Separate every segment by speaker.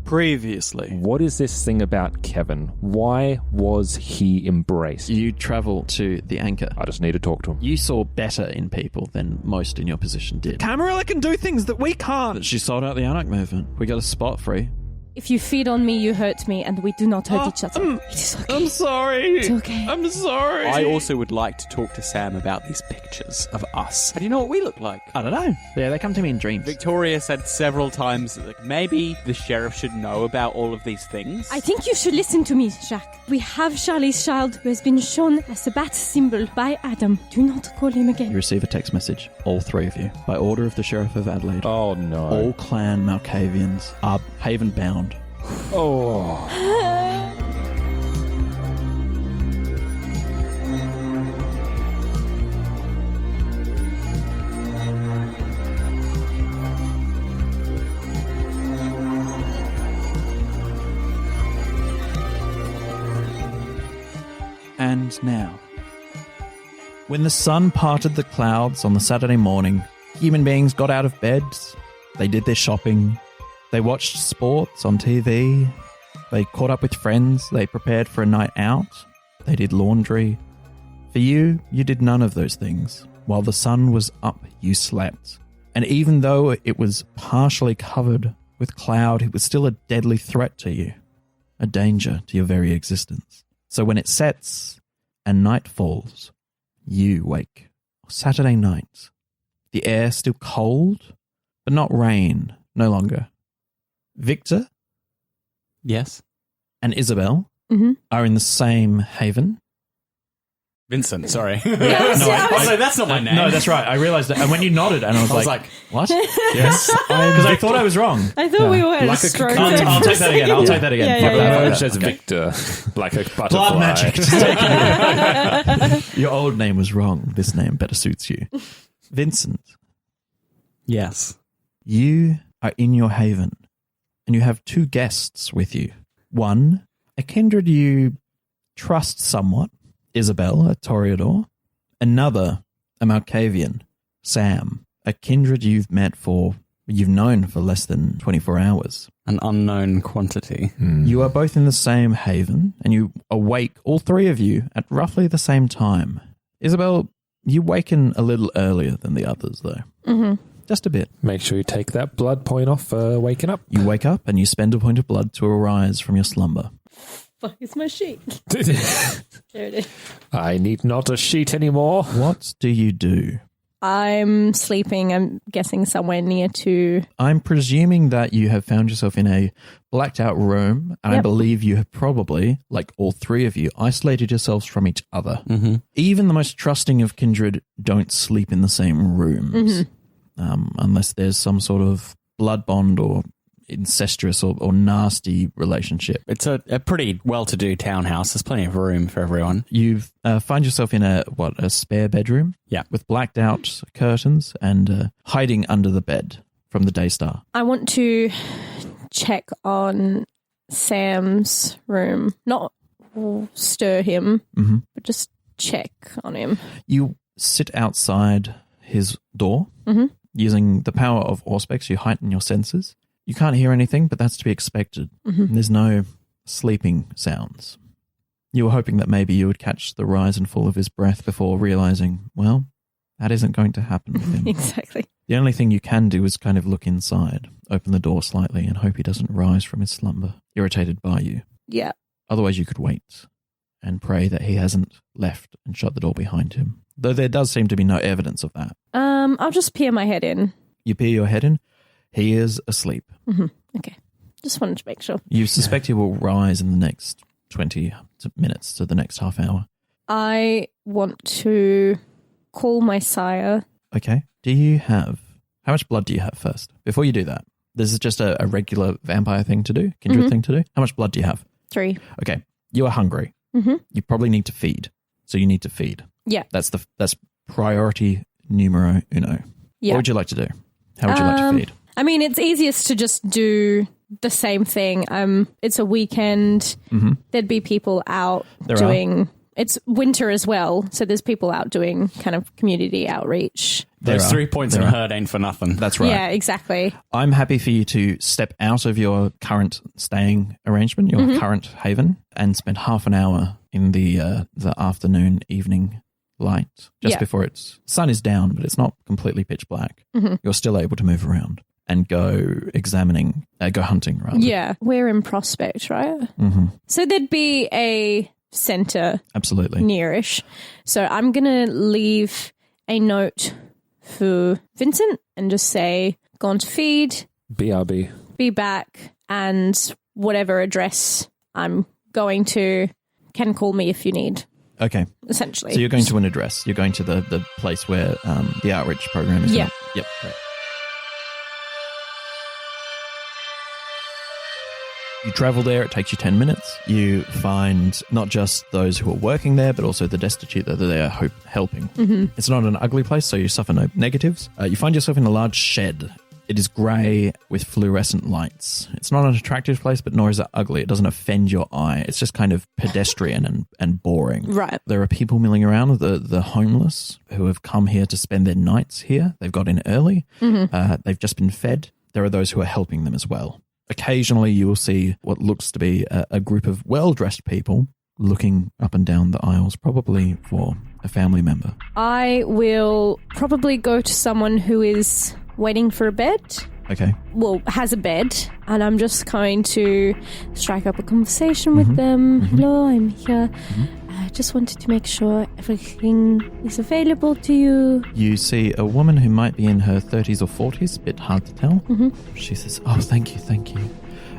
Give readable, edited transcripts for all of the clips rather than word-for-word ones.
Speaker 1: Previously.
Speaker 2: What is this thing about Kevin? Why was he embraced?
Speaker 1: You travel to the anchor.
Speaker 2: I just need to talk to him.
Speaker 1: You saw better in people than most in your position did.
Speaker 3: Camarilla can do things that we can't.
Speaker 1: But she sold out the Anak movement. We got a spot free.
Speaker 4: If you feed on me, you hurt me, and we do not hurt each other. It is okay.
Speaker 3: I'm sorry.
Speaker 4: It's okay.
Speaker 3: I'm sorry.
Speaker 5: I also would like to talk to Sam about these pictures of us. How do you know what we look like?
Speaker 1: I don't know. Yeah, they come to me in dreams.
Speaker 5: Victoria said several times that maybe the sheriff should know about all of these things.
Speaker 4: I think you should listen to me, Jacques. We have Charlie's child who has been shown as a bat symbol by Adam. Do not call him
Speaker 1: You
Speaker 4: again.
Speaker 1: receive a text message, all three of you, by order of the Sheriff of Adelaide.
Speaker 2: Oh, no.
Speaker 1: All clan Malkavians are haven bound.
Speaker 2: Oh.
Speaker 1: And now, when the sun parted the clouds on the Saturday morning, human beings got out of bed, they did their shopping, they watched sports on TV, they caught up with friends, they prepared for a night out, they did laundry. For you, you did none of those things. While the sun was up, you slept. And even though it was partially covered with cloud, it was still a deadly threat to you, a danger to your very existence. So when it sets and night falls, you wake. Saturday night. The air still cold, but not rain, no longer. Victor?
Speaker 5: Yes?
Speaker 1: And Isabel
Speaker 4: Mm-hmm.
Speaker 1: are in the same haven.
Speaker 5: Vincent, sorry.
Speaker 4: Yes,
Speaker 5: Also, that's not my name.
Speaker 1: No, that's right. I realized that. And when you nodded, and I was like, what? Yes. Because I thought I was wrong.
Speaker 4: I thought we were at
Speaker 2: Like
Speaker 4: a
Speaker 2: a
Speaker 4: stroke.
Speaker 1: I'll take that again. I'll take that again.
Speaker 4: Yeah,
Speaker 1: Fuck
Speaker 4: yeah,
Speaker 1: that.
Speaker 4: yeah.
Speaker 2: It says Victor, like a butterfly.
Speaker 1: Blood magic. Just taking it. Your old name was wrong. This name better suits you. Vincent,
Speaker 5: Yes.
Speaker 1: you are in your haven, and you have two guests with you. One, a kindred you trust somewhat, Isabel, a Toreador. Another, a Malkavian, Sam, a kindred you've known for less than 24 hours.
Speaker 5: An unknown quantity.
Speaker 1: You are both in the same haven, and you awake, all three of you, at roughly the same time. Isabel, you waken a little earlier than the others, though.
Speaker 4: Mm-hmm.
Speaker 1: Just a bit.
Speaker 2: Make sure you take that blood point off for waking up.
Speaker 1: You wake up, and you spend a point of blood to arise from your slumber.
Speaker 4: Fuck, it's my sheet. There it is.
Speaker 2: I need not a sheet anymore.
Speaker 1: What do you do?
Speaker 4: I'm sleeping, I'm guessing somewhere near to...
Speaker 1: I'm presuming that you have found yourself in a blacked out room, and I
Speaker 4: Yep.
Speaker 1: believe you have probably, like all three of you, isolated yourselves from each other.
Speaker 5: Mm-hmm.
Speaker 1: Even the most trusting of kindred don't sleep in the same rooms, unless there's some sort of blood bond or incestuous or nasty relationship.
Speaker 5: It's a pretty well-to-do townhouse. There's plenty of room for everyone.
Speaker 1: You find yourself in a spare bedroom?
Speaker 5: Yeah.
Speaker 1: With blacked out curtains and hiding under the bed from the Daystar.
Speaker 4: I want to check on Sam's room. Not stir him, but just check on him.
Speaker 1: You sit outside his door. Using the power of Auspex, you heighten your senses. You can't hear anything, but that's to be expected. There's no sleeping sounds. You were hoping that maybe you would catch the rise and fall of his breath before realizing, well, that isn't going to happen with him.
Speaker 4: Exactly.
Speaker 1: The only thing you can do is kind of look inside, open the door slightly, and hope he doesn't rise from his slumber, irritated by you.
Speaker 4: Yeah.
Speaker 1: Otherwise, you could wait and pray that he hasn't left and shut the door behind him. Though there does seem to be no evidence of that.
Speaker 4: I'll just peer my head in.
Speaker 1: You peer your head in. He is asleep.
Speaker 4: Okay. Just wanted to make sure.
Speaker 1: You suspect he will rise in the next 20 minutes to the next half hour.
Speaker 4: I want to call my sire.
Speaker 1: Okay. Do you have... How much blood do you have first? Before you do that, this is just a regular vampire thing to do, kindred thing to do. How much blood do you have?
Speaker 4: 3.
Speaker 1: Okay. You are hungry. You probably need to feed. So you need to feed.
Speaker 4: Yeah.
Speaker 1: That's priority numero uno.
Speaker 4: Yeah.
Speaker 1: What would you like to do? How would you like to feed?
Speaker 4: I mean, it's easiest to just do the same thing. It's a weekend. There'd be people out
Speaker 1: There
Speaker 4: doing It's winter as well, so there's people out doing kind of community outreach.
Speaker 6: Those
Speaker 1: There
Speaker 6: 3
Speaker 1: are.
Speaker 6: points
Speaker 1: There
Speaker 6: in
Speaker 1: are.
Speaker 6: herd ain't for nothing.
Speaker 1: That's right.
Speaker 4: Yeah, exactly.
Speaker 1: I'm happy for you to step out of your current staying arrangement, your current haven, and spend half an hour in the afternoon, evening light, just
Speaker 4: Yeah.
Speaker 1: before sun is down, but it's not completely pitch black. You're still able to move around and go hunting rather.
Speaker 4: Yeah, we're in Prospect, right? So there'd be a center
Speaker 1: Absolutely.
Speaker 4: nearish. So I'm going to leave a note for Vincent and just say, gone to feed,
Speaker 2: BRB.
Speaker 4: be back, and whatever address I'm going to can call me if you need,
Speaker 1: Okay.
Speaker 4: essentially.
Speaker 1: So you're going to an address. You're going to the place where the outreach program is.
Speaker 4: Yeah.
Speaker 1: Yep. Great. You travel there, it takes you 10 minutes. You find not just those who are working there, but also the destitute that they are helping. It's not an ugly place, so you suffer no negatives. You find yourself in a large shed. It is grey with fluorescent lights. It's not an attractive place, but nor is it ugly. It doesn't offend your eye. It's just kind of pedestrian and boring.
Speaker 4: Right.
Speaker 1: There are people milling around, the homeless who have come here to spend their nights here. They've got in early. They've just been fed. There are those who are helping them as well. Occasionally you will see what looks to be a group of well-dressed people looking up and down the aisles, probably for a family member.
Speaker 4: I will probably go to someone who is waiting for a bed.
Speaker 1: Okay.
Speaker 4: Well, has a bed, and I'm just going to strike up a conversation with them. Hello, I'm here. I just wanted to make sure everything is available to you.
Speaker 1: You see a woman who might be in her 30s or 40s, a bit hard to tell. She says, "Oh, thank you.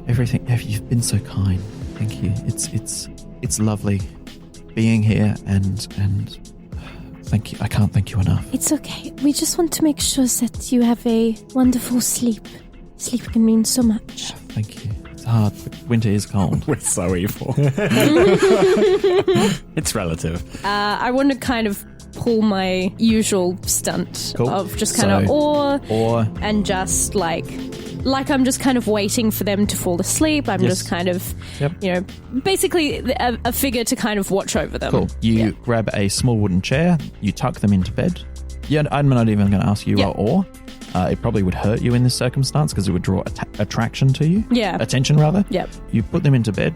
Speaker 1: Everything, you've been so kind. Thank you. It's lovely being here and thank you. I can't thank you enough."
Speaker 4: It's okay. We just want to make sure that you have a wonderful sleep. Sleep can mean so much.
Speaker 1: Thank you. It's hard, but winter is cold.
Speaker 6: We're so evil. It's relative.
Speaker 4: I want to kind of pull my usual stunt
Speaker 1: Cool.
Speaker 4: of just kind of
Speaker 1: So- or
Speaker 4: and just like I'm just kind of waiting for them to fall asleep. I'm
Speaker 1: Yes.
Speaker 4: just kind of,
Speaker 1: Yep.
Speaker 4: basically a figure to kind of watch over them.
Speaker 1: Cool. You grab a small wooden chair, you tuck them into bed. Yeah, I'm not even going to ask you
Speaker 4: Yeah.
Speaker 1: or. It probably would hurt you in this circumstance because it would draw attraction to you.
Speaker 4: Yeah.
Speaker 1: Attention, rather.
Speaker 4: Yep.
Speaker 1: You put them into bed.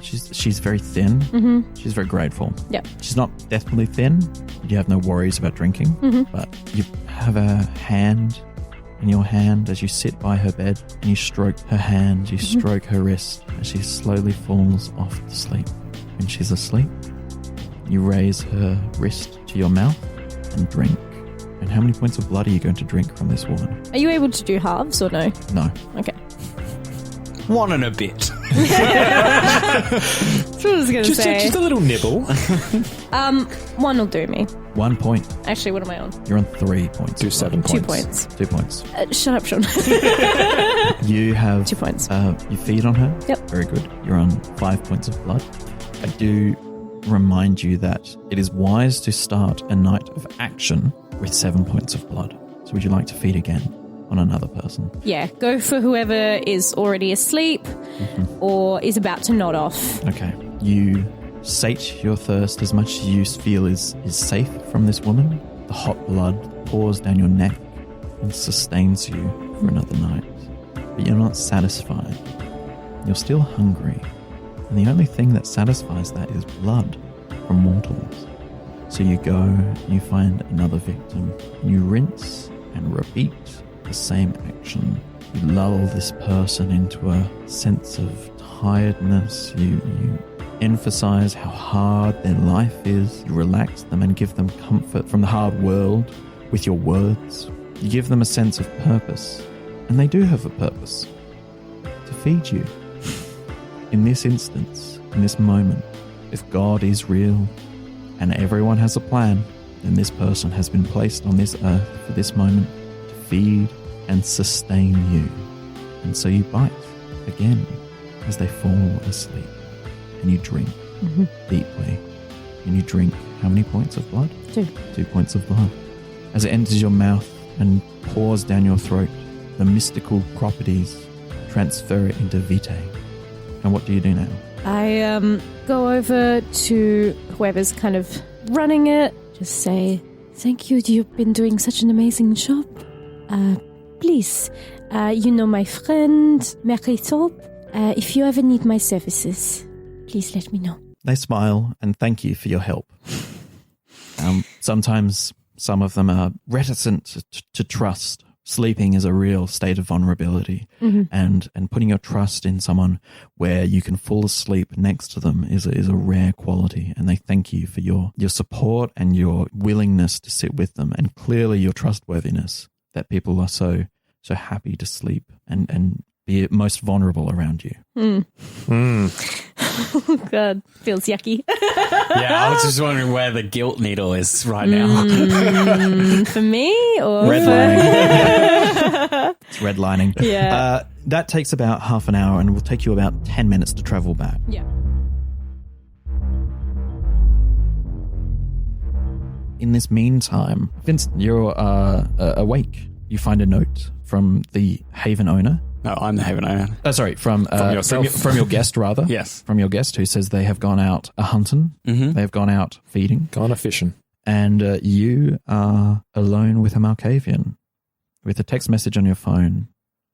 Speaker 1: She's very thin. She's very grateful.
Speaker 4: Yep.
Speaker 1: She's not deathly thin. You have no worries about drinking. But you have a hand in your hand as you sit by her bed and you stroke her hand, you stroke her wrist as she slowly falls off to sleep. When she's asleep, you raise her wrist to your mouth and drink. And how many points of blood are you going to drink from this woman?
Speaker 4: Are you able to do halves or no?
Speaker 1: No.
Speaker 4: Okay.
Speaker 6: One and a bit.
Speaker 4: That's what I was going to say.
Speaker 2: Just a little nibble.
Speaker 4: One will do me.
Speaker 1: 1 point.
Speaker 4: Actually, what am I on?
Speaker 1: You're on 3 points.
Speaker 2: Do 7 points.
Speaker 4: 2 points.
Speaker 1: 2 points.
Speaker 4: Shut up, Sean.
Speaker 1: You have
Speaker 4: 2 points.
Speaker 1: You feed on her.
Speaker 4: Yep.
Speaker 1: Very good. You're on 5 points of blood. I do remind you that it is wise to start a night of action with 7 points of blood. So would you like to feed again on another person?
Speaker 4: Yeah, go for whoever is already asleep or is about to nod off.
Speaker 1: Okay. You sate your thirst as much as you feel is safe from this woman. The hot blood pours down your neck and sustains you for another night. But you're not satisfied. You're still hungry. And the only thing that satisfies that is blood from mortals. So you go, you find another victim, and you rinse and repeat the same action. You lull this person into a sense of tiredness. You emphasize how hard their life is. You relax them and give them comfort from the hard world with your words. You give them a sense of purpose. And they do have a purpose. To feed you. In this instance, in this moment, if God is real and everyone has a plan, then this person has been placed on this earth for this moment to feed and sustain you. And so you bite again as they fall asleep. And you drink deeply. And you drink how many points of blood?
Speaker 4: 2.
Speaker 1: 2 points of blood. As it enters your mouth and pours down your throat, the mystical properties transfer it into vitae. And what do you do now?
Speaker 4: I go over to whoever's kind of running it. Just say, thank you. You've been doing such an amazing job. Please, you know my friend, Mary Thorpe. If you ever need my services, please let me know.
Speaker 1: They smile and thank you for your help. Sometimes some of them are reticent to trust. Sleeping is a real state of vulnerability, and putting your trust in someone where you can fall asleep next to them is a rare quality. And they thank you for your support and your willingness to sit with them, and clearly your trustworthiness, that people are so happy to sleep and be most vulnerable around you.
Speaker 4: Oh, God, feels yucky.
Speaker 6: Yeah, I was just wondering where the guilt needle is right now.
Speaker 4: For me or
Speaker 1: Redlining. It's redlining.
Speaker 4: Yeah.
Speaker 1: That takes about half an hour and will take you about 10 minutes to travel back.
Speaker 4: Yeah.
Speaker 1: In this meantime, Vincent, you're awake. You find a note from the Haven owner.
Speaker 6: No, I'm the Haven owner.
Speaker 1: From
Speaker 2: yourself.
Speaker 1: from your guest, rather.
Speaker 6: Yes.
Speaker 1: From your guest, who says they have gone out hunting.
Speaker 6: Mm-hmm.
Speaker 1: They have gone out feeding.
Speaker 2: Gone a fishing.
Speaker 1: And you are alone with a Malkavian with a text message on your phone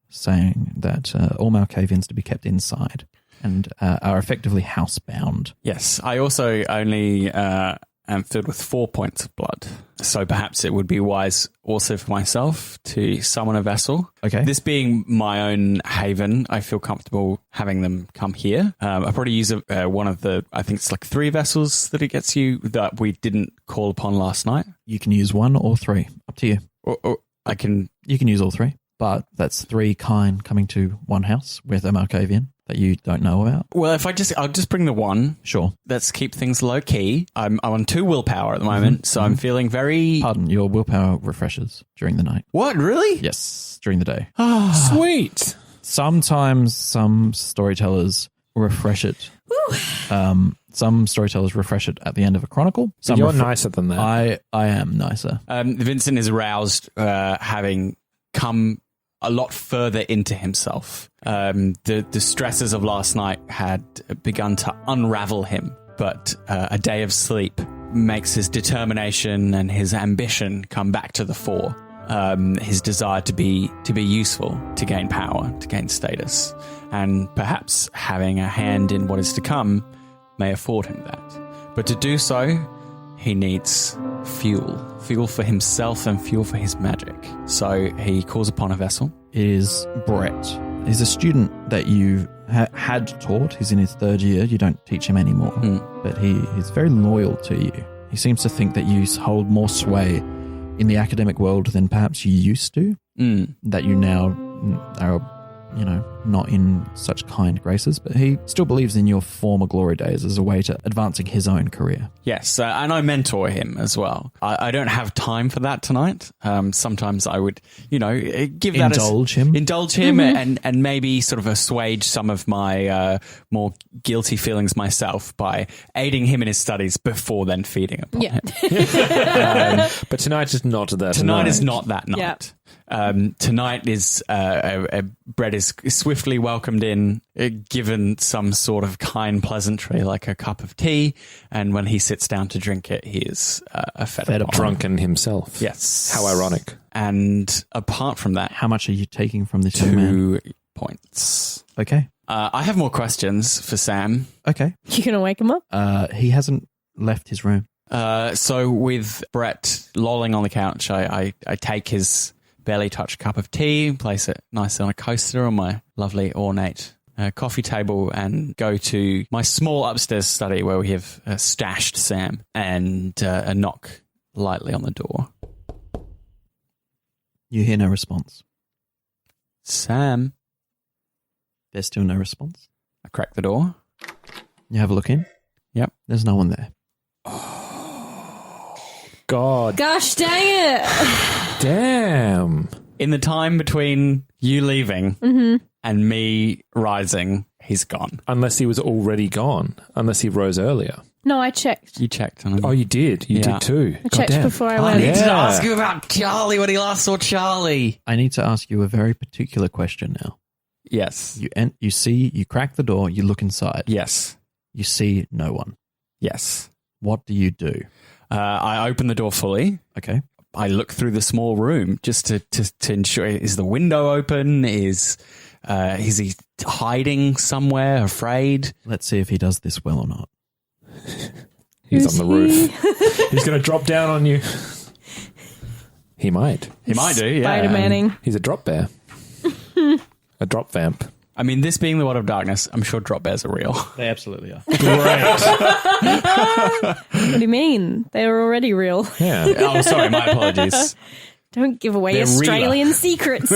Speaker 1: saying that all Malkavians to be kept inside and are effectively housebound.
Speaker 6: Yes, I also only am filled with 4 points of blood. So perhaps it would be wise also for myself to summon a vessel.
Speaker 1: Okay.
Speaker 6: This being my own haven, I feel comfortable having them come here. I probably use one of the, I think it's like 3 vessels that it gets you that we didn't call upon last night.
Speaker 1: You can use 1 or 3. Up to you.
Speaker 6: Or I can...
Speaker 1: You can use all 3, but that's 3 kind coming to one house with a Malkavian that you don't know about.
Speaker 6: Well, I'll just bring the 1.
Speaker 1: Sure.
Speaker 6: Let's keep things low key. I'm on 2 willpower at the moment, so I'm feeling very...
Speaker 1: Pardon, your willpower refreshes during the night.
Speaker 6: What, really?
Speaker 1: Yes, during the day.
Speaker 2: Sweet.
Speaker 1: Sometimes some storytellers refresh it. Some storytellers refresh it at the end of a chronicle. Some
Speaker 2: You're nicer than that.
Speaker 1: I am nicer.
Speaker 6: Vincent is aroused, having come a lot further into himself. The stresses of last night had begun to unravel him, but a day of sleep makes his determination and his ambition come back to the fore. His desire to be useful, to gain power, to gain status, and perhaps having a hand in what is to come may afford him that. But to do so, he needs fuel for himself and fuel for his magic. So he calls upon a vessel.
Speaker 1: It is Brett. He's a student that you had taught. He's in his 3rd year. You don't teach him anymore. But he's very loyal to you. He seems to think that you hold more sway in the academic world than perhaps you used to. That you now are, not in such kind graces. But he still believes in your former glory days as a way to advancing his own career.
Speaker 6: Yes, and I mentor him as well. I don't have time for that tonight. Sometimes I would, give that indulge him, and maybe sort of assuage some of my more guilty feelings myself by aiding him in his studies before then feeding upon him.
Speaker 2: But tonight is not that.
Speaker 6: Tonight is not that night.
Speaker 4: Yeah.
Speaker 6: Tonight is Brett is swiftly welcomed in, given some sort of kind pleasantry like a cup of tea, and when he sits down to drink it, he is fed up,
Speaker 2: drunken himself.
Speaker 6: Yes.
Speaker 2: How ironic.
Speaker 6: And apart from that,
Speaker 1: How much are you taking from this young man?
Speaker 6: 2 points.
Speaker 1: Okay.
Speaker 6: I have more questions for Sam.
Speaker 1: Okay.
Speaker 4: You gonna wake him up?
Speaker 1: He hasn't left his room.
Speaker 6: So with Brett lolling on the couch, I take his barely touched cup of tea, place it nicely on a coaster on my lovely ornate coffee table, and go to my small upstairs study where we have stashed Sam, and knock lightly on the door.
Speaker 1: You hear no response.
Speaker 6: Sam.
Speaker 1: There's still no response.
Speaker 6: I crack the door.
Speaker 1: You have a look in.
Speaker 6: Yep.
Speaker 1: There's no one there.
Speaker 2: God
Speaker 4: Gosh dang it!
Speaker 2: damn.
Speaker 6: In the time between you leaving and me rising, he's gone.
Speaker 2: Unless he was already gone. Unless he rose earlier.
Speaker 4: No, I checked.
Speaker 6: You checked on him.
Speaker 2: Oh, you did. You
Speaker 6: Yeah.
Speaker 2: did too.
Speaker 4: I checked before I went.
Speaker 6: need to
Speaker 2: Yeah.
Speaker 6: ask you about Charlie when he last saw Charlie.
Speaker 1: I need to ask you a very particular question now.
Speaker 6: Yes.
Speaker 1: You crack the door, you look inside.
Speaker 6: Yes.
Speaker 1: You see no one.
Speaker 6: Yes.
Speaker 1: What do you do?
Speaker 6: I open the door fully.
Speaker 1: Okay.
Speaker 6: I look through the small room just to ensure, is the window open? Is he hiding somewhere, afraid?
Speaker 1: Let's see if he does this well or not.
Speaker 2: He's
Speaker 4: Who's
Speaker 2: on the
Speaker 4: he?
Speaker 2: roof. He's going to drop down on you. He might.
Speaker 6: He might do, yeah.
Speaker 4: Spider-Manning.
Speaker 2: He's a drop bear. A drop vamp.
Speaker 6: I mean, this being the world of darkness, I'm sure drop bears are real.
Speaker 1: They absolutely are.
Speaker 4: What do you mean? They're already real.
Speaker 2: Yeah.
Speaker 6: Oh, sorry, my apologies.
Speaker 4: Don't give away
Speaker 6: They're
Speaker 4: Australian secrets.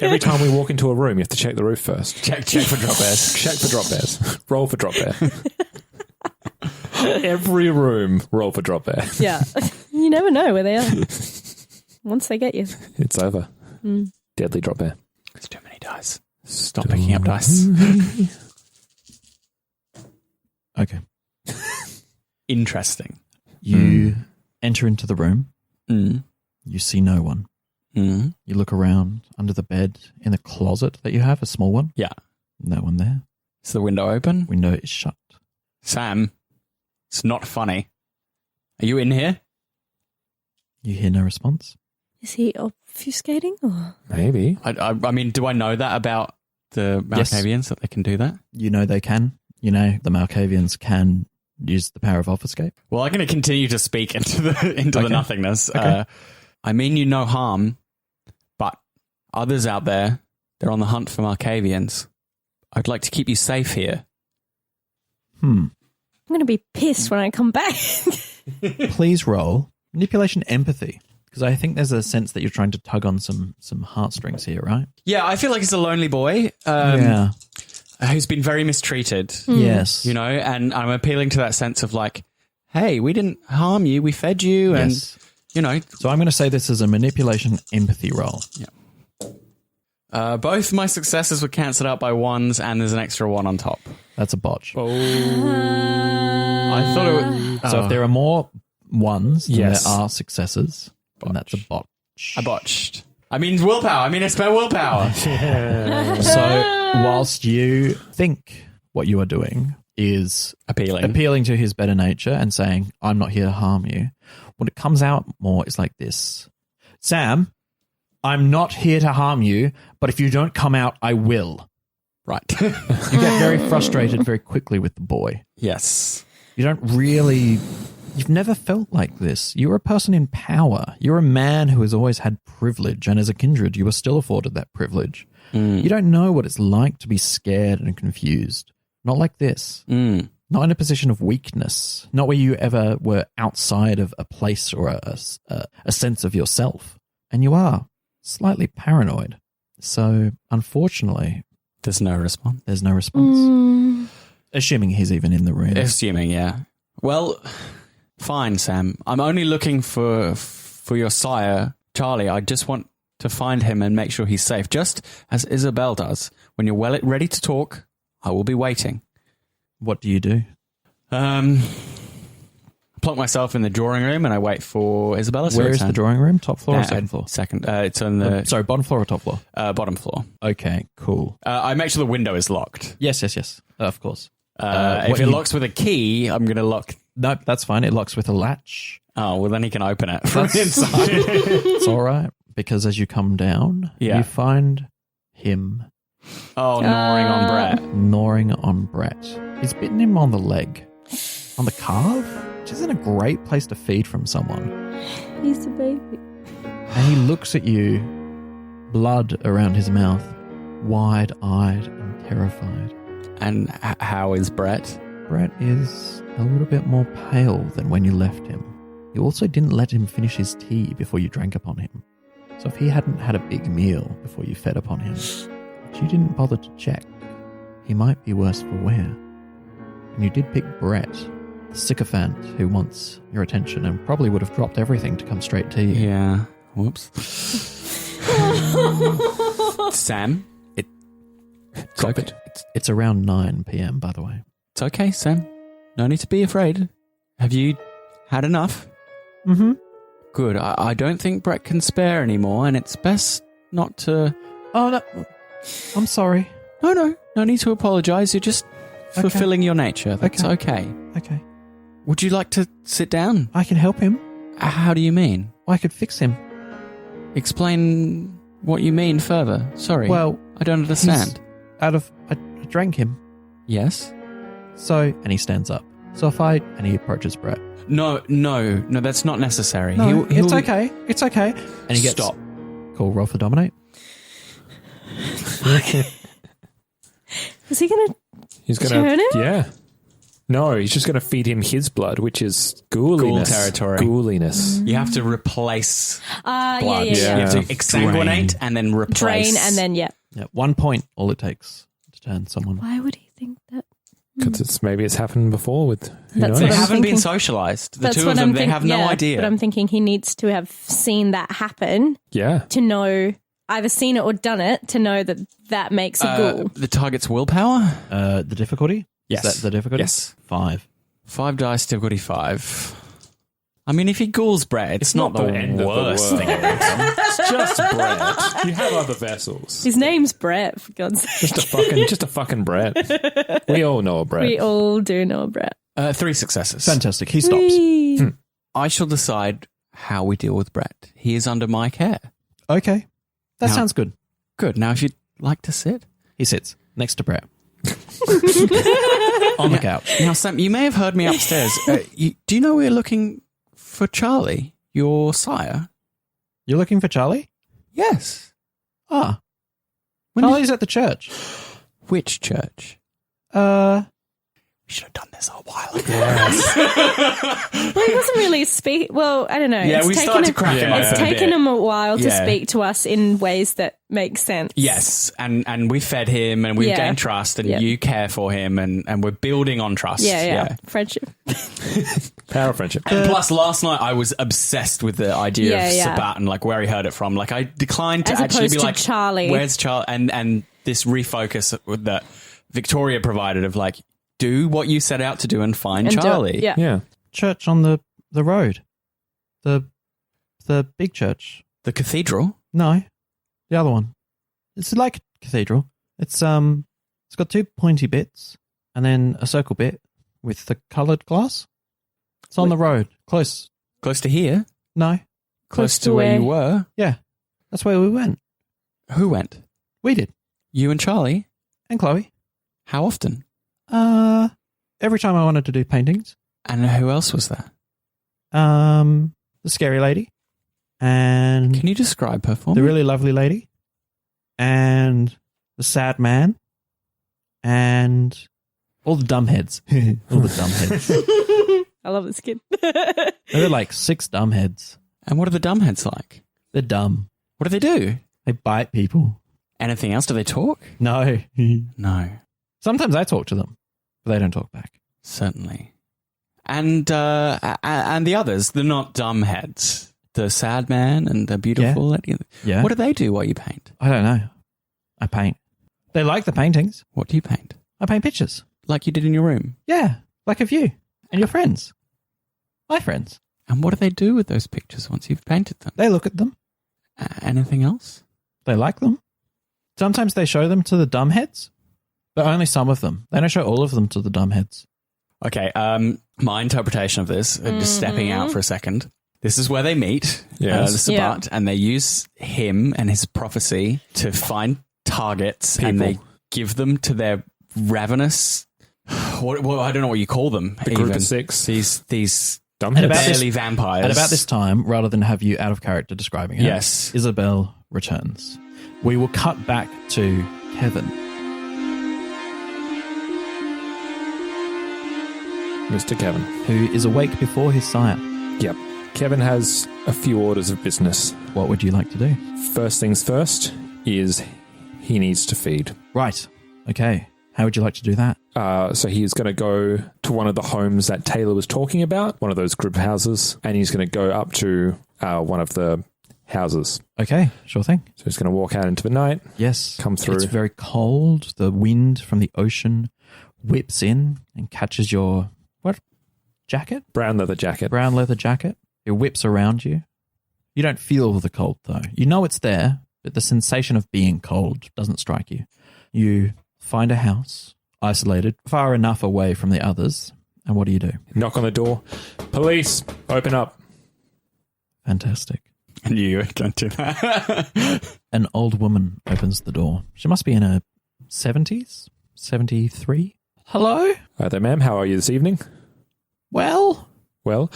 Speaker 2: Every time we walk into a room, you have to check the roof first.
Speaker 6: Check for drop bears.
Speaker 2: Check for drop bears. Roll for drop bear. Every room, roll for drop bear.
Speaker 4: Yeah. You never know where they are. Once they get you.
Speaker 2: It's over. Deadly drop bear.
Speaker 6: There's too many dice. Stop picking up dice.
Speaker 1: Okay.
Speaker 6: Interesting.
Speaker 1: You enter into the room.
Speaker 6: Mm.
Speaker 1: You see no one.
Speaker 6: Mm.
Speaker 1: You look around under the bed in the closet that you have, a small one.
Speaker 6: Yeah.
Speaker 1: No one there.
Speaker 6: Is the window open?
Speaker 1: Window is shut.
Speaker 6: Sam, it's not funny. Are you in here?
Speaker 1: You hear no response.
Speaker 4: Is he obfuscating? Or?
Speaker 2: Maybe.
Speaker 6: I mean, do I know that about the
Speaker 1: Yes.
Speaker 6: Malkavians, that they can do that?
Speaker 1: You know they can. You know the Malkavians can use the power of obfuscate.
Speaker 6: Well, I'm going to continue to speak into the
Speaker 1: Okay.
Speaker 6: nothingness.
Speaker 1: Okay.
Speaker 6: I mean you no harm, but others out there, they're on the hunt for Malkavians. I'd like to keep you safe here.
Speaker 4: I'm going to be pissed when I come back.
Speaker 1: Please roll manipulation empathy, because I think there's a sense that you're trying to tug on some heartstrings here, right?
Speaker 6: Yeah, I feel like he's a lonely boy
Speaker 1: Yeah.
Speaker 6: who's been very mistreated,
Speaker 1: Yes.
Speaker 6: you know, and I'm appealing to that sense of like, hey, we didn't harm you, we fed you, and,
Speaker 1: Yes.
Speaker 6: you know.
Speaker 1: So I'm going to say this is a manipulation empathy roll.
Speaker 6: Both my successes were cancelled out by ones, and there's an extra one on top.
Speaker 1: That's a botch.
Speaker 6: I thought it was...
Speaker 1: So if there are more ones than
Speaker 2: Yes.
Speaker 1: there are successes, then that's a botch.
Speaker 6: I botched. I mean willpower. I mean, I spent willpower.
Speaker 1: So whilst you think what you are doing is appealing to his better nature and saying, I'm not here to harm you, when it comes out more, it's like this. Sam, I'm not here to harm you, but if you don't come out, I will.
Speaker 6: Right.
Speaker 1: You get very frustrated very quickly with the boy.
Speaker 6: Yes.
Speaker 1: You don't really... You've never felt like this. You're a person in power. You're a man who has always had privilege, and as a kindred, you were still afforded that privilege. You don't know what it's like to be scared and confused. Not like this. Not in a position of weakness. Not where you ever were outside of a place or a sense of yourself. And you are slightly paranoid. So, unfortunately,
Speaker 6: There's no response.
Speaker 1: there's no response. Assuming he's even in the room.
Speaker 6: Assuming, yeah. Well, fine, Sam. I'm only looking for your sire, Charlie. I just want to find him and make sure he's safe, just as Isabel does. When you're ready to talk, I will be waiting.
Speaker 1: What do you do?
Speaker 6: I plonk myself in the drawing room and I wait for Isabella.
Speaker 1: Where is the drawing room? Top floor or second floor?
Speaker 6: Second. It's on the
Speaker 1: Sorry, bottom floor or top floor?
Speaker 6: bottom floor.
Speaker 1: Okay, cool.
Speaker 6: I make sure the window is locked.
Speaker 1: Yes. Of course.
Speaker 6: If
Speaker 1: what
Speaker 6: it
Speaker 1: you-
Speaker 6: locks with a key, I'm going to lock.
Speaker 1: No, that's fine. It locks with a latch.
Speaker 6: Oh, well, then he can open it from
Speaker 1: That's-
Speaker 6: inside.
Speaker 1: It's all right, because as you come down,
Speaker 6: Yeah.
Speaker 1: you find him
Speaker 6: Oh, gnawing on Brett.
Speaker 1: gnawing on Brett. He's bitten him on the leg, on the calf, which isn't a great place to feed from someone.
Speaker 4: He's a baby.
Speaker 1: And he looks at you, blood around his mouth, wide-eyed and terrified.
Speaker 6: And how is Brett?
Speaker 1: Brett is a little bit more pale than when you left him. You also didn't let him finish his tea before you drank upon him. So if he hadn't had a big meal before you fed upon him, but you didn't bother to check, he might be worse for wear. And you did pick Brett, the sycophant who wants your attention and probably would have dropped everything to come straight to you.
Speaker 6: Yeah. Whoops. Sam,
Speaker 2: Drop it.
Speaker 1: It's around 9 p.m., by the way.
Speaker 6: it's okay, Sam. No need to be afraid. Have you had enough?
Speaker 1: Mm-hmm.
Speaker 6: Good. I don't think Brett can spare anymore, and it's best not to...
Speaker 1: Oh, no. I'm sorry.
Speaker 6: No need to apologize. You're just fulfilling your nature. That's okay.
Speaker 1: Okay.
Speaker 6: Would you like to sit down?
Speaker 1: I can help him.
Speaker 6: How do you mean?
Speaker 1: I could fix him.
Speaker 6: Explain what you mean further. Sorry.
Speaker 1: Well,
Speaker 6: I don't understand.
Speaker 1: I drank him.
Speaker 6: Yes?
Speaker 1: So, and he stands up. And he approaches Brett.
Speaker 6: No, that's not necessary.
Speaker 1: No, it's okay. It's okay. And he gets...
Speaker 6: Stop.
Speaker 1: Cool, roll for dominate.
Speaker 4: Is he going to
Speaker 2: He's gonna
Speaker 4: turn him?
Speaker 2: Yeah. No, he's just gonna feed him his blood, which is ghouliness.
Speaker 6: Ghoul territory.
Speaker 2: Ghouliness.
Speaker 6: You have to replace
Speaker 4: Yeah.
Speaker 6: blood. You have to exsanguinate and then replace.
Speaker 4: Drain and then,
Speaker 1: Yeah, 1 point, all it takes to turn someone.
Speaker 4: Why would he think that?
Speaker 2: Because maybe it's happened before with who
Speaker 4: That's
Speaker 2: knows?
Speaker 6: They
Speaker 4: what I'm
Speaker 6: haven't been
Speaker 4: thinking.
Speaker 6: socialized. The
Speaker 4: That's
Speaker 6: two
Speaker 4: what
Speaker 6: of them,
Speaker 4: I'm
Speaker 6: they
Speaker 4: think-
Speaker 6: have no
Speaker 4: yeah,
Speaker 6: idea.
Speaker 4: But I'm thinking he needs to have seen that happen
Speaker 2: Yeah.
Speaker 4: to know, either seen it or done it, to know that that makes a ghoul.
Speaker 6: The target's willpower?
Speaker 1: The difficulty?
Speaker 6: Yes.
Speaker 1: Is that the difficulty?
Speaker 6: Yes.
Speaker 1: 5.
Speaker 6: 5 dice, difficulty 5. I mean, if he ghouls Brett, it's not the
Speaker 2: end of the
Speaker 6: worst
Speaker 2: world.
Speaker 6: thing ever.
Speaker 2: It's just bread. You have other vessels.
Speaker 4: His name's Brett, for God's sake.
Speaker 2: Just a fucking bread. We all know a bread.
Speaker 4: We all do know Brett.
Speaker 6: 3 successes.
Speaker 1: Fantastic. He stops.
Speaker 4: Whee!
Speaker 6: I shall decide how we deal with Brett. He is under my care.
Speaker 1: Okay. That
Speaker 6: Now-
Speaker 1: sounds good.
Speaker 6: Good. Now, if you'd like to sit.
Speaker 1: He sits next to Brett. On the couch.
Speaker 6: Now, Sam, you may have heard me upstairs. Do you know we're looking for Charlie, your sire?
Speaker 1: You're looking for Charlie?
Speaker 6: Yes.
Speaker 1: Ah.
Speaker 6: When did-
Speaker 1: Charlie's at the church.
Speaker 6: Which church? We should have done this a while ago.
Speaker 4: Well, he doesn't really speak. Well, I don't know.
Speaker 6: Yeah, we started to crack him up
Speaker 4: It's
Speaker 6: a bit.
Speaker 4: taken him a while to
Speaker 6: Yeah.
Speaker 4: speak to us in ways that make sense.
Speaker 6: Yes, and we fed him and we've
Speaker 4: Yeah.
Speaker 6: gained trust and
Speaker 4: Yeah.
Speaker 6: you care for him and we're building on trust.
Speaker 4: Yeah. Friendship.
Speaker 2: Power of friendship.
Speaker 6: And plus, last night I was obsessed with the idea of
Speaker 4: Yeah.
Speaker 6: Sabat and like where he heard it from. Like I declined to
Speaker 4: As
Speaker 6: actually
Speaker 4: opposed
Speaker 6: be
Speaker 4: to
Speaker 6: like,
Speaker 4: Charlie.
Speaker 6: where's Charlie? And this refocus that Victoria provided of like, do what you set out to do and find
Speaker 4: And do it.
Speaker 6: Charlie.
Speaker 4: Yeah.
Speaker 2: Yeah.
Speaker 1: Church on the road. The big church.
Speaker 6: The cathedral.
Speaker 1: No. The other one. It's like a cathedral. It's got 2 pointy bits and then a circle bit with the coloured glass. It's on the road. Close.
Speaker 6: Close to here.
Speaker 1: No.
Speaker 6: Close to where you were.
Speaker 1: Yeah. That's where we went.
Speaker 6: Who went?
Speaker 1: We did.
Speaker 6: You and Charlie?
Speaker 1: And Chloe.
Speaker 6: How often?
Speaker 1: Every time I wanted to do paintings.
Speaker 6: And who else was there?
Speaker 1: The scary lady. And
Speaker 6: Can you describe her for
Speaker 1: the
Speaker 6: me?
Speaker 1: really lovely lady. And the sad man. And all the dumb heads. All the dumb heads.
Speaker 4: I love this kid.
Speaker 1: There are like 6 dumb heads.
Speaker 6: And what are the dumbheads like?
Speaker 1: They're dumb.
Speaker 6: What do they do?
Speaker 1: They bite people.
Speaker 6: Anything else? Do they talk?
Speaker 1: No.
Speaker 6: No,
Speaker 1: Sometimes I talk to them, but they don't talk back.
Speaker 6: certainly. And the others, they're not dumbheads. The sad man and the beautiful lady.
Speaker 1: Yeah.
Speaker 6: What do they do while you paint?
Speaker 1: I don't know. I paint. They like the paintings.
Speaker 6: What do you paint?
Speaker 1: I paint pictures.
Speaker 6: Like you did in your room.
Speaker 1: Yeah. Like of you and your friends. My friends.
Speaker 6: And what do they do with those pictures once you've painted them?
Speaker 1: They look at them.
Speaker 6: Anything else?
Speaker 1: They like them. Sometimes they show them to the dumb heads, but only some of them. They don't show all of them to the dumb heads.
Speaker 6: Okay, my interpretation of this, just stepping out for a second. This is where they meet,
Speaker 2: Yes.
Speaker 6: the Sabat, and they use him and his prophecy to find targets, and
Speaker 2: People.
Speaker 6: they give them to their ravenous. What I don't know what you call them.
Speaker 2: The group
Speaker 6: even.
Speaker 2: of 6.
Speaker 6: These
Speaker 2: Dumbheads.
Speaker 1: about this-
Speaker 6: barely vampires.
Speaker 1: At about this time, rather than have you out of character describing it,
Speaker 6: Yes.
Speaker 1: Isabel returns. We will cut back to Kevin.
Speaker 2: Mr. Kevin.
Speaker 1: Who is awake before his sire.
Speaker 2: Yep. Kevin has a few orders of business.
Speaker 1: What would you like to do?
Speaker 2: First things first is he needs to feed.
Speaker 1: Right. Okay. How would you like to do that?
Speaker 2: So he's going to go to one of the homes that Taylor was talking about, one of those group houses, and he's going to go up to one of the houses.
Speaker 1: Okay, sure thing.
Speaker 2: So he's going to walk out into the night.
Speaker 1: Yes.
Speaker 2: Come through.
Speaker 1: It's very cold. The wind from the ocean whips in and catches your, what, jacket?
Speaker 2: Brown leather jacket.
Speaker 1: Brown leather jacket. It whips around you. You don't feel the cold, though. You know it's there, but the sensation of being cold doesn't strike you. You find a house, isolated, far enough away from the others. And what do you do?
Speaker 2: Knock on the door. Police, open up.
Speaker 1: Fantastic.
Speaker 6: And you don't do that.
Speaker 1: An old woman opens the door. She must be in her 70s, 73. Hello?
Speaker 2: Hi there, ma'am. How are you this evening?
Speaker 1: Well,
Speaker 2: Well,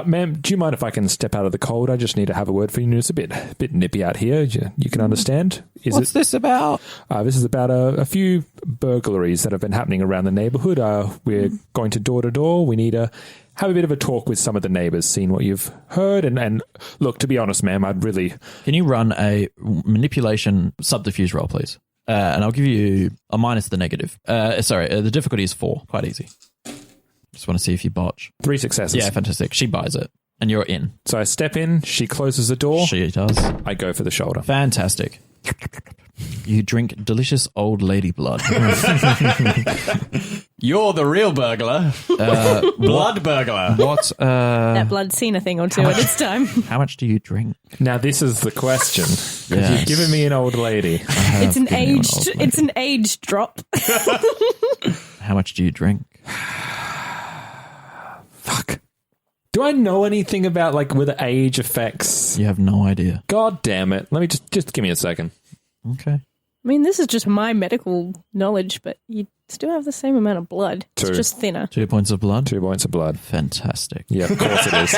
Speaker 2: ma'am, do you mind if I can step out of the cold? I just need to have a word for you. It's a bit nippy out here. You can understand.
Speaker 1: what's this about?
Speaker 2: This is about a few burglaries that have been happening around the neighborhood. We're going to door. We need to have a bit of a talk with some of the neighbors, seeing what you've heard. And look, to be honest, ma'am, I'd really...
Speaker 1: Can you run a manipulation subterfuge roll, please? And I'll give you a minus the negative. The difficulty is 4. Quite easy. Just want to see if you botch.
Speaker 2: 3 successes.
Speaker 1: Yeah, fantastic. She buys it. And you're in.
Speaker 2: So I step in, she closes the door.
Speaker 1: She does.
Speaker 2: I go for the shoulder.
Speaker 1: Fantastic. You drink delicious old lady blood.
Speaker 6: You're the real burglar. Blood burglar.
Speaker 1: What?
Speaker 4: That blood's seen a thing or two at its time.
Speaker 1: How much do you drink?
Speaker 2: Now, this is the question. 'Cause
Speaker 1: Yes.
Speaker 2: You've given me an old lady.
Speaker 4: It's an aged drop.
Speaker 1: How much do you drink?
Speaker 2: Fuck. Do I know anything about, with the age effects?
Speaker 1: You have no idea.
Speaker 2: God damn it. Let me just give me a second.
Speaker 1: Okay.
Speaker 4: I mean, this is just my medical knowledge, but you still have the same amount of blood. It's
Speaker 2: 2.
Speaker 4: just thinner.
Speaker 1: 2 points of blood.
Speaker 2: 2 points of blood.
Speaker 1: Fantastic.
Speaker 2: Yeah, of course it is.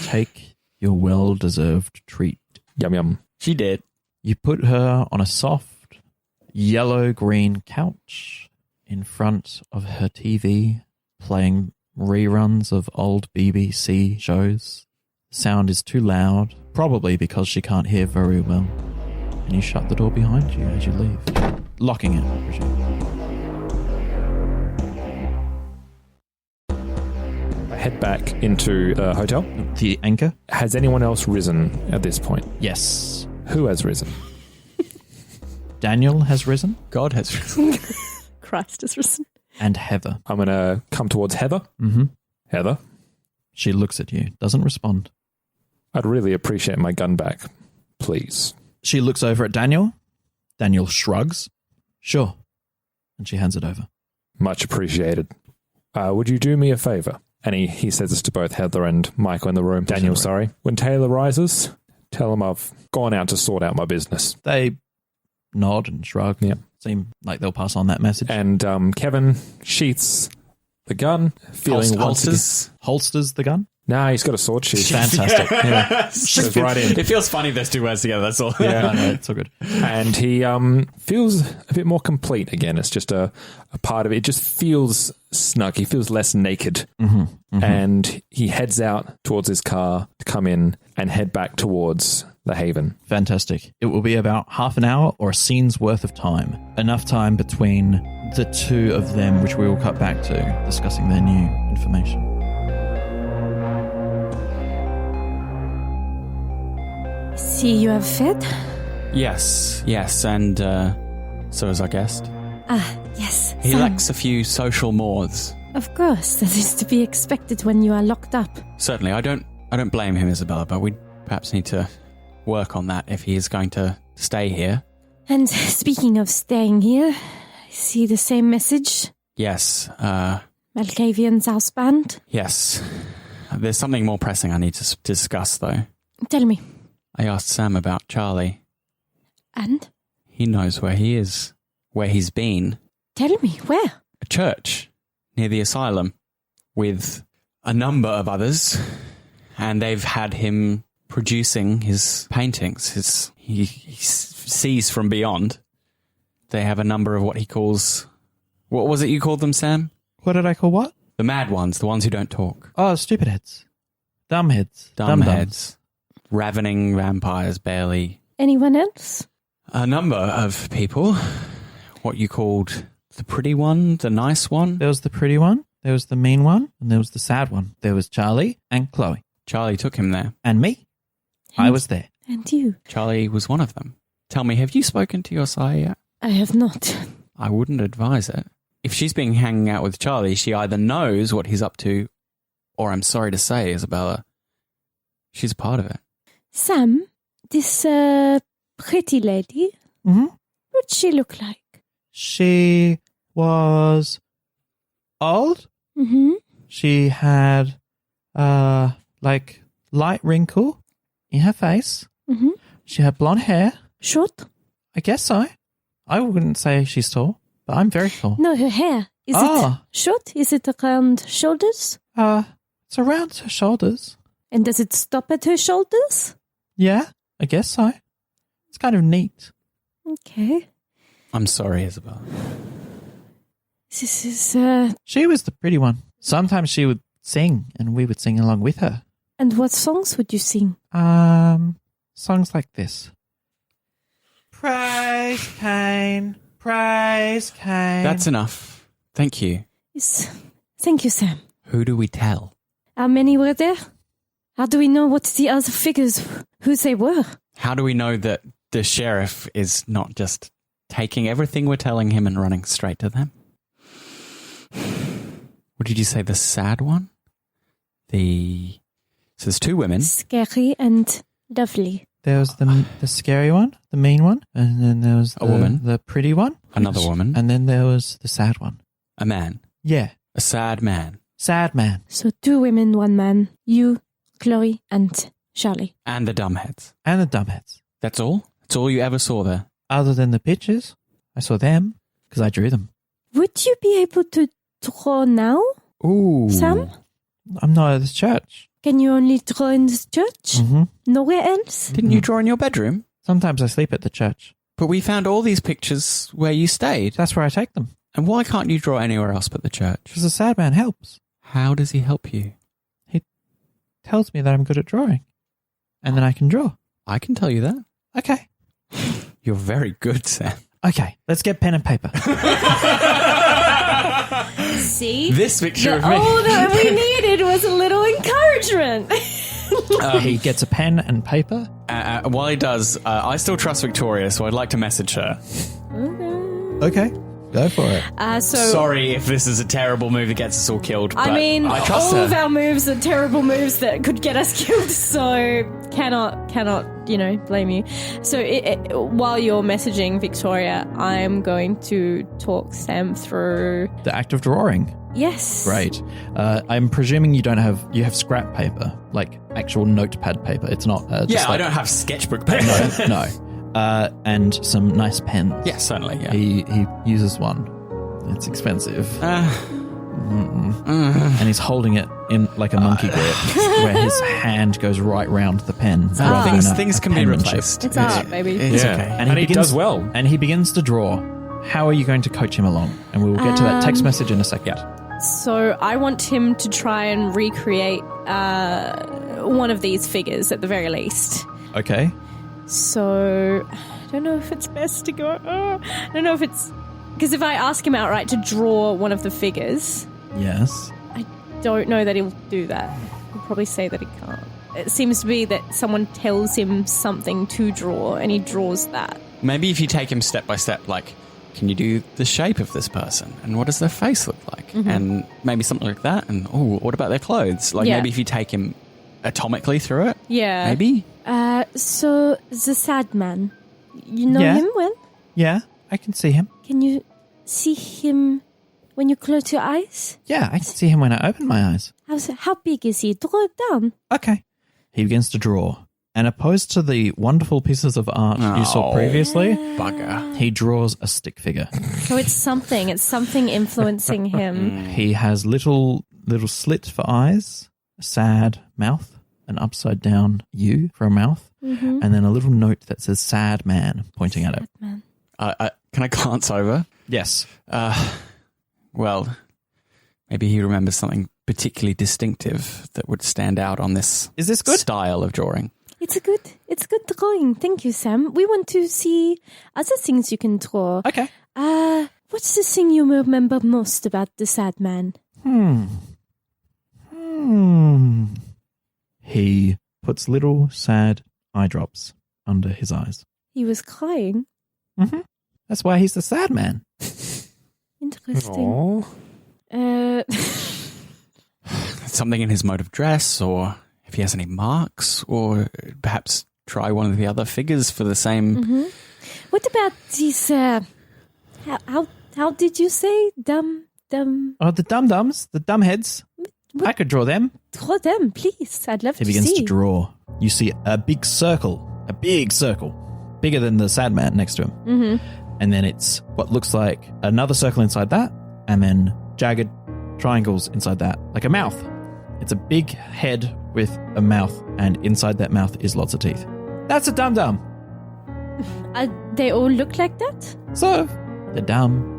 Speaker 1: Take your well-deserved treat.
Speaker 2: Yum, yum.
Speaker 6: She did.
Speaker 1: You put her on a soft, yellow-green couch in front of her TV, playing reruns of old BBC shows. Sound is too loud, probably because she can't hear very well. And you shut the door behind you as you leave, locking it, I presume.
Speaker 2: I head back into the hotel.
Speaker 1: The anchor?
Speaker 2: Has anyone else risen at this point?
Speaker 1: Yes.
Speaker 2: Who has risen?
Speaker 1: Daniel has risen,
Speaker 6: God has risen.
Speaker 4: Christ has risen.
Speaker 1: and Heather.
Speaker 2: I'm going to come towards Heather.
Speaker 1: Mm-hmm.
Speaker 2: Heather,
Speaker 1: She looks at you, doesn't respond.
Speaker 2: I'd really appreciate my gun back, please.
Speaker 1: She looks over at Daniel. Daniel shrugs. Sure. And she hands it over.
Speaker 2: Much appreciated. Would you do me a favor? And he says this to both Heather and Michael in the room. Daniel, sorry. When Taylor rises, tell him I've gone out to sort out my business.
Speaker 1: They nod and shrug.
Speaker 2: Yeah.
Speaker 1: Seem like they'll pass on that message.
Speaker 2: And Kevin sheaths the gun, feeling
Speaker 1: Holsters the gun.
Speaker 2: Nah, he's got a sword sheath.
Speaker 1: Fantastic.
Speaker 2: Yeah. Goes right in.
Speaker 6: It feels funny there's 2 words together, that's all.
Speaker 1: Yeah, no, it's all good.
Speaker 2: And he feels a bit more complete again. It's just a part of it. It just feels snug. He feels less naked.
Speaker 1: Mm-hmm, mm-hmm.
Speaker 2: And he heads out towards his car to come in and head back towards the Haven.
Speaker 1: Fantastic. It will be about half an hour or a scene's worth of time. Enough time between the 2 of them, which we will cut back to, discussing their new information.
Speaker 4: See, you have fed?
Speaker 6: Yes, and so is our guest.
Speaker 4: Yes.
Speaker 6: He
Speaker 4: Sam.
Speaker 6: lacks a few social mores.
Speaker 4: Of course, that is to be expected when you are locked up.
Speaker 6: Certainly, I don't blame him, Isabella, but we perhaps need to work on that if he is going to stay here.
Speaker 4: And speaking of staying here, I see the same message.
Speaker 6: Yes,
Speaker 4: Malkavian's houseband.
Speaker 6: yes. There's something more pressing I need to discuss, though.
Speaker 4: Tell me.
Speaker 6: I asked Sam about Charlie.
Speaker 4: And?
Speaker 6: He knows where he is, where he's been.
Speaker 4: Tell me, where?
Speaker 6: A church near the asylum with a number of others, and they've had him producing his paintings. He sees from beyond. They have a number of what he calls... What was it you called them, Sam?
Speaker 1: What did I call what?
Speaker 6: The mad ones, the ones who don't talk.
Speaker 1: Oh, stupid heads. Dumb heads.
Speaker 6: Dumb
Speaker 1: Dum-dums.
Speaker 6: heads. Ravening vampires, barely.
Speaker 4: Anyone else?
Speaker 6: A number of people. What you called the pretty one, the nice one.
Speaker 1: There was the pretty one, there was the mean one, and there was the sad one. There was Charlie and Chloe.
Speaker 6: Charlie took him there.
Speaker 1: And me. I was there.
Speaker 4: And you?
Speaker 6: Charlie was one of them. Tell me, have you spoken to your sire yet?
Speaker 4: I have not.
Speaker 6: I wouldn't advise it. If she's been hanging out with Charlie, she either knows what he's up to, or I'm sorry to say, Isabella, she's a part of it.
Speaker 4: Sam, this pretty lady,
Speaker 1: Mm-hmm.
Speaker 4: what'd she look like?
Speaker 1: She was old.
Speaker 4: Mm-hmm.
Speaker 1: She had like light wrinkle in her face.
Speaker 4: Mm-hmm.
Speaker 1: She had blonde hair.
Speaker 4: Short?
Speaker 1: I guess so. I wouldn't say she's tall, but I'm very tall.
Speaker 4: No, her hair. Is it short? Is it around shoulders?
Speaker 1: It's around her shoulders.
Speaker 4: And does it stop at her shoulders?
Speaker 1: Yeah, I guess so. It's kind of neat.
Speaker 4: Okay.
Speaker 6: I'm sorry, Isabel.
Speaker 4: This is,
Speaker 1: She was the pretty one. Sometimes she would sing, and we would sing along with her.
Speaker 4: And what songs would you sing?
Speaker 1: Songs like this. Praise Cain, praise Cain.
Speaker 6: That's enough. Thank you.
Speaker 4: Yes. Thank you, Sam.
Speaker 6: Who do we tell?
Speaker 4: How many were there? How do we know what the other figures, who they were?
Speaker 6: How do we know that the sheriff is not just taking everything we're telling him and running straight to them? What did you say, the sad one? So there's two women.
Speaker 4: Scary and lovely.
Speaker 1: There was the scary one, the mean one, and then there was
Speaker 6: A woman.
Speaker 1: the pretty one,
Speaker 6: Another woman.
Speaker 1: and then there was the sad one.
Speaker 6: A man.
Speaker 1: Yeah,
Speaker 6: A sad man.
Speaker 1: sad man.
Speaker 4: So 2 women, 1 man. You, Chloe, and Charlie.
Speaker 6: And the dumbheads.
Speaker 1: And the dumbheads.
Speaker 6: That's all? That's all you ever saw there?
Speaker 1: Other than the pictures, I saw them because I drew them.
Speaker 4: Would you be able to draw now,
Speaker 6: Ooh.
Speaker 4: Sam?
Speaker 1: I'm not at this church.
Speaker 4: Can you only draw in the church?
Speaker 1: Mm-hmm.
Speaker 4: Nowhere else?
Speaker 6: Didn't you draw in your bedroom?
Speaker 1: Sometimes I sleep at the church.
Speaker 6: But we found all these pictures where you stayed.
Speaker 1: That's where I take them.
Speaker 6: And why can't you draw anywhere else but the church?
Speaker 1: Because the sad man helps.
Speaker 6: How does he help you?
Speaker 1: Tells me that I'm good at drawing. And then I can draw.
Speaker 6: I can tell you that.
Speaker 1: Okay.
Speaker 6: You're very good, Sam.
Speaker 1: Okay, let's get pen and paper.
Speaker 4: See?
Speaker 6: This picture of me.
Speaker 4: All that we needed was a little encouragement.
Speaker 1: He gets a pen and paper.
Speaker 6: While he does, I still trust Victoria, so I'd like to message her.
Speaker 1: Okay, go for it.
Speaker 6: Sorry if this is a terrible move that gets us all killed, but
Speaker 4: I mean,
Speaker 6: I trust
Speaker 4: all
Speaker 6: her.
Speaker 4: of our moves are terrible moves that could get us killed, so cannot, blame you. So while you're messaging Victoria, I'm going to talk Sam through...
Speaker 1: The act of drawing.
Speaker 4: Yes.
Speaker 1: Great. I'm presuming you have scrap paper, like actual notepad paper. It's not just
Speaker 6: I don't have sketchbook paper.
Speaker 1: No. And some nice pens.
Speaker 6: Yeah, certainly, yeah.
Speaker 1: He uses one. It's expensive. And he's holding it in like a monkey grip, where his hand goes right round the pen. rather than
Speaker 6: Things
Speaker 1: a
Speaker 6: can be
Speaker 1: penmanship.
Speaker 6: replaced.
Speaker 4: It's art, baby.
Speaker 6: It's
Speaker 2: Yeah.
Speaker 6: okay.
Speaker 2: And he does well.
Speaker 1: And he begins to draw. How are you going to coach him along? And we will get to that text message in a second.
Speaker 4: So I want him to try and recreate one of these figures at the very least.
Speaker 1: Okay.
Speaker 4: So I don't know if it's best to go... I don't know if it's... Because if I ask him outright to draw one of the figures...
Speaker 1: Yes.
Speaker 4: I don't know that he'll do that. He'll probably say that he can't. It seems to be that someone tells him something to draw and he draws that.
Speaker 6: Maybe if you take him step by step, like, can you do the shape of this person? And what does their face look like?
Speaker 4: Mm-hmm.
Speaker 6: And maybe something like that. And, what about their clothes? Like,
Speaker 4: Yeah.
Speaker 6: maybe if you take him atomically through it?
Speaker 4: Yeah.
Speaker 6: Maybe?
Speaker 4: So the sad man, you know
Speaker 1: Yeah.
Speaker 4: him well?
Speaker 1: Yeah, I can see him.
Speaker 4: Can you see him when you close your eyes?
Speaker 1: Yeah, I can see him when I open my eyes.
Speaker 4: How big is he? Draw it down.
Speaker 1: Okay. He begins to draw. And opposed to the wonderful pieces of art you saw previously,
Speaker 6: Bugger.
Speaker 1: he draws a stick figure.
Speaker 4: So it's something influencing him.
Speaker 1: He has little slit for eyes, a sad mouth, an upside down U for a mouth, and then a little note that says sad man pointing at it.
Speaker 4: Man.
Speaker 6: Can I glance over?
Speaker 1: Yes.
Speaker 6: Well, maybe he remembers something particularly distinctive that would stand out on this
Speaker 1: Is this good?
Speaker 6: style of drawing.
Speaker 4: It's good drawing. Thank you, Sam. We want to see other things you can draw.
Speaker 1: Okay.
Speaker 4: What's the thing you remember most about the sad man?
Speaker 1: He puts little sad eye drops under his eyes.
Speaker 4: He was crying.
Speaker 1: Mm-hmm. That's why he's the sad man.
Speaker 4: Interesting.
Speaker 6: Something in his mode of dress, or if he has any marks, or perhaps try one of the other figures for the same...
Speaker 4: What about these, how How did you say? Dumb.
Speaker 1: Oh, the dum-dums, the dumb-heads. I could draw them.
Speaker 4: Draw them, please. I'd love
Speaker 1: He
Speaker 4: to
Speaker 1: begins
Speaker 4: see.
Speaker 1: to draw. You see a big circle, bigger than the sad man next to him.
Speaker 4: Mm-hmm.
Speaker 1: And then it's what looks like another circle inside that, and then jagged triangles inside that, like a mouth. It's a big head with a mouth, and inside that mouth is lots of teeth. That's a dum-dum.
Speaker 4: They all look like that?
Speaker 1: So, they're dumb.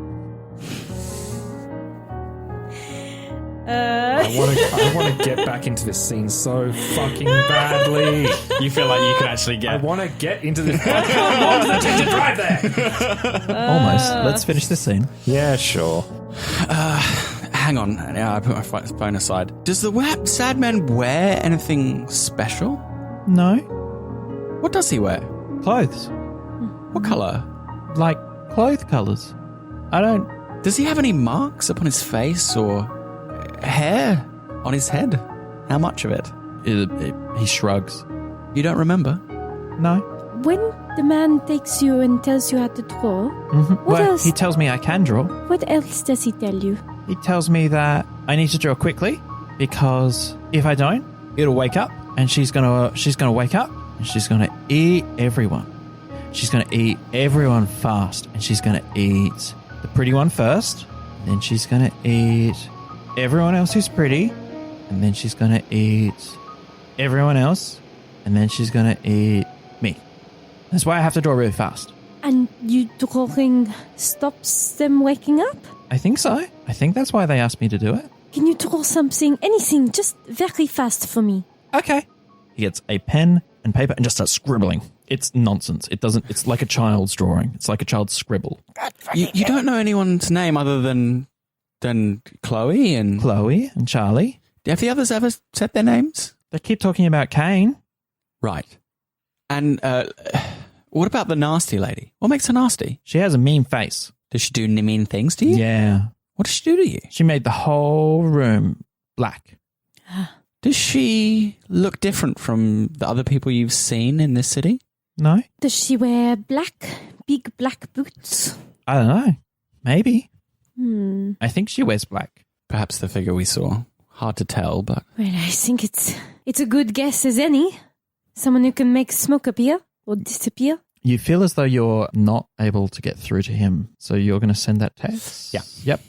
Speaker 2: I want to get back into this scene so fucking badly.
Speaker 6: You feel like you can actually
Speaker 2: I
Speaker 6: get...
Speaker 2: want to get into this. How long does it take to drive there?
Speaker 1: Almost. Let's finish this scene.
Speaker 2: Yeah, sure.
Speaker 6: Hang on. Now I put my phone aside. Does the sad man wear anything special?
Speaker 1: No.
Speaker 6: What does he wear?
Speaker 1: Clothes.
Speaker 6: What colour?
Speaker 1: Like clothes colours. I don't...
Speaker 6: Does he have any marks upon his face or hair on his head? How much of it?
Speaker 1: He shrugs.
Speaker 6: You don't remember?
Speaker 1: No.
Speaker 4: When the man takes you and tells you how to draw,
Speaker 1: Mm-hmm.
Speaker 4: What else?
Speaker 1: He tells me I can draw.
Speaker 4: what else does he tell you?
Speaker 1: He tells me that I need to draw quickly because if I don't, it'll wake up and she's gonna wake up and she's gonna eat everyone. She's gonna eat everyone fast and she's gonna eat the pretty one first, then she's gonna eat everyone else who's pretty, and then she's gonna eat everyone else, and then she's gonna eat me. That's why I have to draw really fast.
Speaker 4: And you drawing stops them waking up?
Speaker 1: I think so. I think that's why they asked me to do it.
Speaker 4: Can you draw something, anything, just very fast for me?
Speaker 1: Okay. He gets a pen and paper and just starts scribbling. It's nonsense. It's like a child's drawing. It's like a child's scribble.
Speaker 6: You don't know anyone's name other than Chloe and...
Speaker 1: Chloe and Charlie.
Speaker 6: Have the others ever said their names?
Speaker 1: They keep talking about Kane.
Speaker 6: Right. And what about the nasty lady? What makes her nasty?
Speaker 1: She has a mean face.
Speaker 6: Does she do mean things to you?
Speaker 1: Yeah.
Speaker 6: What does she do to you?
Speaker 1: She made the whole room black.
Speaker 6: Does she look different from the other people you've seen in this city?
Speaker 1: No?
Speaker 4: Does she wear big black boots?
Speaker 1: I don't know. Maybe.
Speaker 4: Hmm.
Speaker 1: I think she wears black.
Speaker 6: Perhaps the figure we saw. Hard to tell, but...
Speaker 4: Well, I think it's a good guess as any. Someone who can make smoke appear or disappear.
Speaker 1: You feel as though you're not able to get through to him, so you're going to send that text?
Speaker 6: Yeah.
Speaker 1: Yep.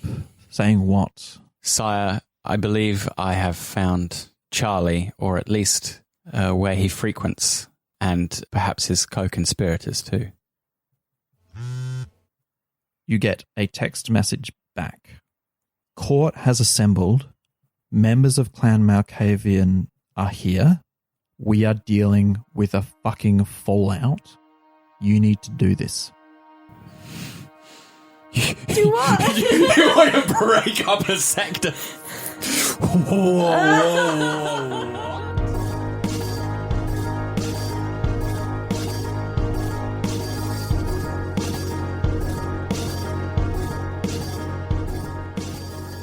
Speaker 1: Saying what?
Speaker 6: Sire, I believe I have found Charlie, or at least where he frequents, and perhaps his co-conspirators too.
Speaker 1: You get a text message back. Court has assembled. Members of Clan Malkavian are here. We are dealing with a fucking fallout. You need to do this.
Speaker 4: Do what?
Speaker 6: You want to break up a sector?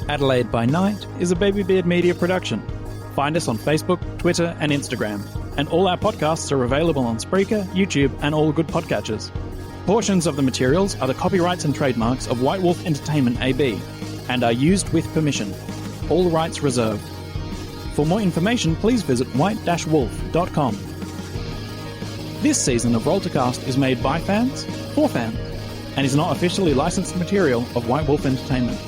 Speaker 3: Adelaide by Night is a Baby Beard Media production. Find us on Facebook, Twitter, and Instagram. And all our podcasts are available on Spreaker, YouTube, and all good podcatchers. Portions of the materials are the copyrights and trademarks of White Wolf Entertainment AB and are used with permission. All rights reserved. For more information, please visit white-wolf.com. This season of Roll to Cast is made by fans, for fans, and is not officially licensed material of White Wolf Entertainment.